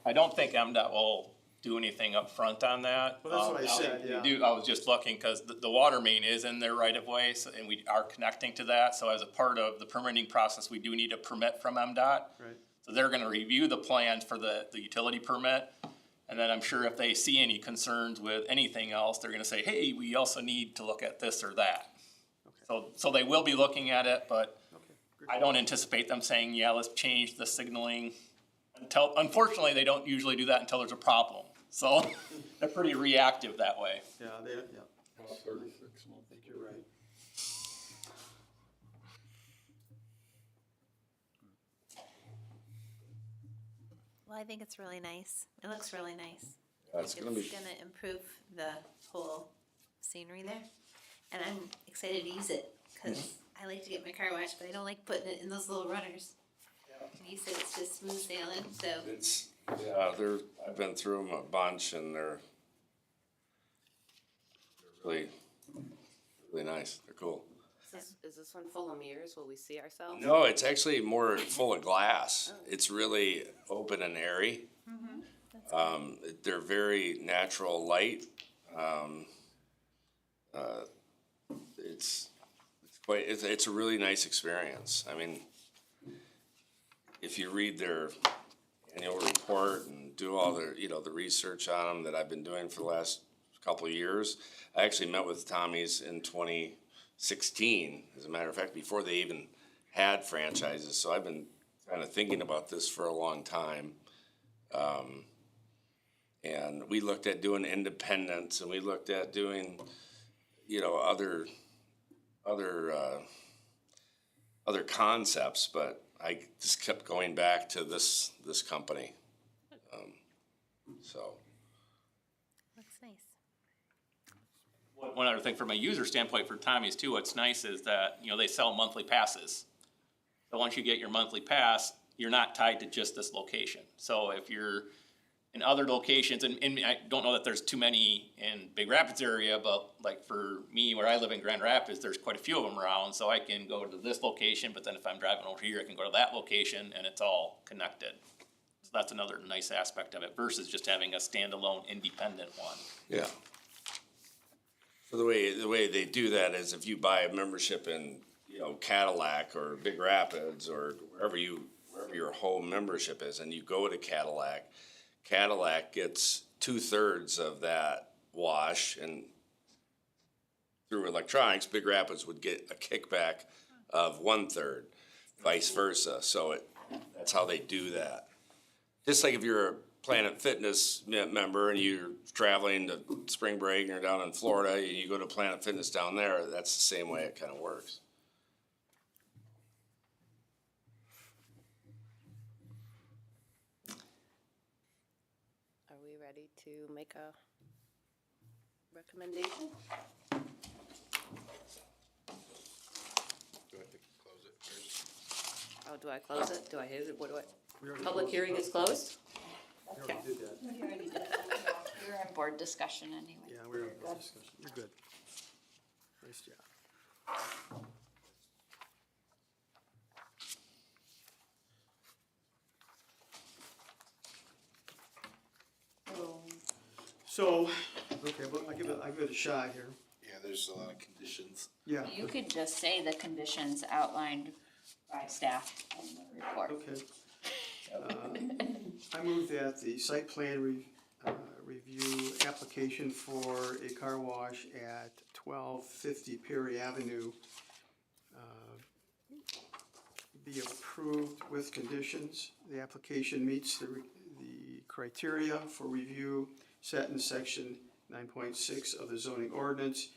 I don't think MDOT will do anything up front on that. Well, that's what I said, yeah. I was just looking, cause the water main is in there right of way, so, and we are connecting to that, so as a part of the permitting process, we do need a permit from MDOT. Right. So they're gonna review the plans for the utility permit, and then I'm sure if they see any concerns with anything else, they're gonna say, hey, we also need to look at this or that. So they will be looking at it, but I don't anticipate them saying, yeah, let's change the signaling. Unfortunately, they don't usually do that until there's a problem, so they're pretty reactive that way. Yeah, About 36 months. I think you're right. Well, I think it's really nice. It looks really nice. That's It's gonna be, gonna improve the whole scenery there. And I'm excited to use it, cause I like to get my car washed, but I don't like putting it in those little runners. And you said it's just smooth sailing, so I've been through them a bunch, and they're really, really nice. They're cool. Is this one full of mirrors? Will we see ourselves? No, it's actually more full of glass. It's really open and airy. They're very natural light. It's a really nice experience. I mean, if you read their annual report and do all their, the research on them that I've been doing for the last couple of years, I actually met with Tommy's in 2016, as a matter of fact, before they even had franchises. So I've been kind of thinking about this for a long time. And we looked at doing independents, and we looked at doing, other concepts, but I just kept going back to this company. So. looks nice. one other thing from a user standpoint for Tommy's too, what's nice is that, you know, they sell monthly passes. So once you get your monthly pass, you're not tied to just this location. So if you're in other locations, and I don't know that there's too many in Big Rapids area, but like for me, where I live in Grand Rapids, there's quite a few of them around, so I can go to this location, but then if I'm driving over here, I can go to that location, and it's all connected. So that's another nice aspect of it versus just having a standalone independent one. Yeah. So the way they do that is if you buy a membership in, you know, Cadillac or Big Rapids or wherever your home membership is, and you go to Cadillac gets 2/3 of that wash, and through electronics, Big Rapids would get a kickback of 1/3, vice versa. So that's how they do that. Just like if you're a Planet Fitness member and you're traveling to spring break and you're down in Florida, and you go to Planet Fitness down there, that's the same way it kind of works. Are we ready to make a recommendation? Do I have to close it first? Oh, do I close it? Do I hit it? What do I? We already Public closed hearing it. is closed? We already did that. We were in board discussion anyway. Yeah, we're in this discussion. You're good. Nice job. So, okay, well, I give it a shot here. Yeah, there's a lot of conditions. Yeah, You could just say the conditions outlined by staff in the report. okay. I move that the site plan review application for a car wash at 1250 Perry Avenue be approved with conditions. The application meets the criteria for review set in section 9.6 of the zoning ordinance,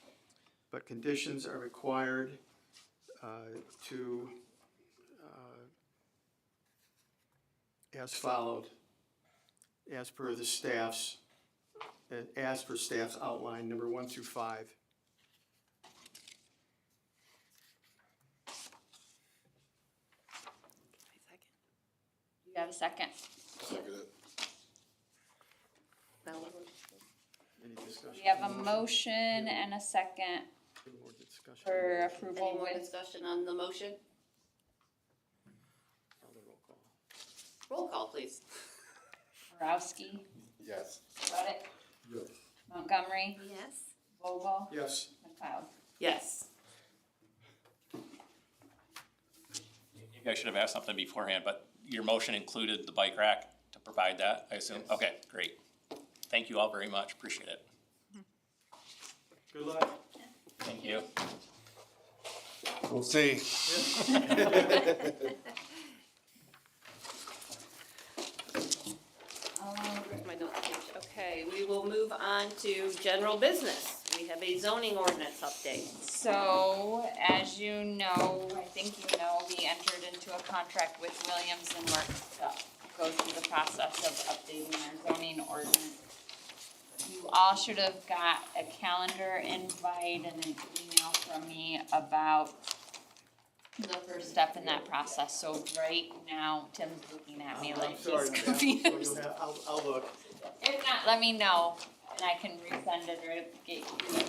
but conditions are required to as followed, as per staff's outline, number 1 through 5. You have a second? Second it. Any discussion? We have a motion and a second Any more discussion? for Any approval more with discussion on the motion? Call the roll call. Roll call, please. Borowski, Yes. Reddick, Yes. Montgomery, Yes. Vogel, Yes, McLeod. Yes. Maybe I should have asked something beforehand, but your motion included the bike rack to provide that, I assume? Yes. Okay, great. Thank you all very much, appreciate it. good luck. Thank you. We'll see. Where's my notes page? Okay, we will move on to general business. We have a zoning ordinance update. So, as you know, I think you know, we entered into a contract with Williams and Works to go through the process of updating our zoning ordinance. You all should have got a calendar invite and an email from me about the first step in that process. So right now, Tim's looking at me like I'm sorry, he's ma'am. So you'll confused. have- I'll look. If not, let me know, and I can resend it or get you,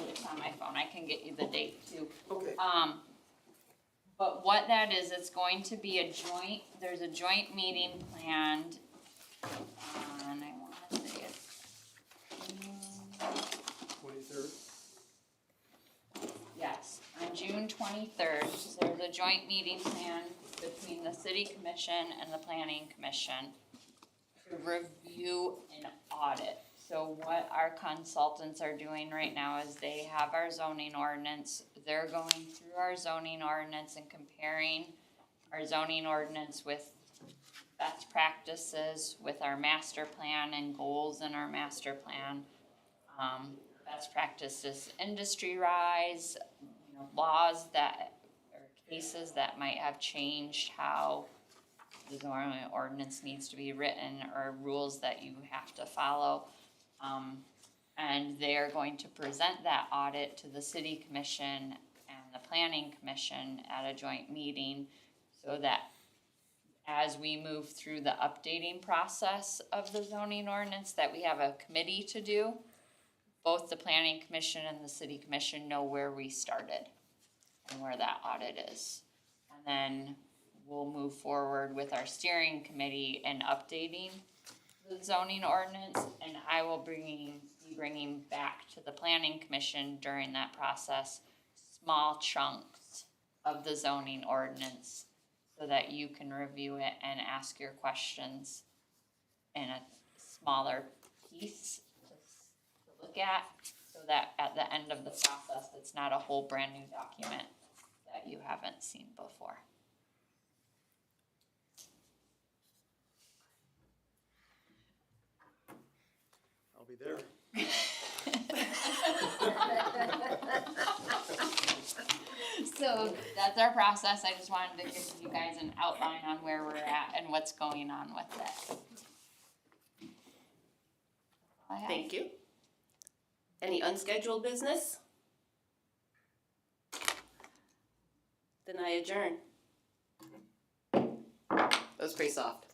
it's on my phone, I can get you the date too. Okay. But what that is, it's going to be a joint, there's a joint meeting planned on, I wanna say it's 23rd? yes, on June 23rd, there's a joint meeting planned between the city commission and the planning commission to review and audit. So what our consultants are doing right now is they have our zoning ordinance, they're going through our zoning ordinance and comparing our zoning ordinance with best practices, with our master plan and goals in our master plan. Best practices industry rise, you know, laws that, or cases that might have changed how the zoning ordinance needs to be written, or rules that you have to follow. And And they're going to present that audit to the city commission and the planning commission at a joint meeting, so that as we move through the updating process of the zoning ordinance that we have a committee to do, both the planning commission and the city commission know where we started and where that audit is. And then we'll move forward with our steering committee and updating the zoning ordinance, and I will be bringing back to the planning commission during that process small chunks of the zoning ordinance, so that you can review it and ask your questions in a smaller piece to look at, so that at the end of the process, it's not a whole brand new document that you haven't seen before. I'll be there. So that's our process. I just wanted to give you guys an outline on where we're at and what's going on with it. Thank you. Any unscheduled business? Then I adjourn. That was pretty soft.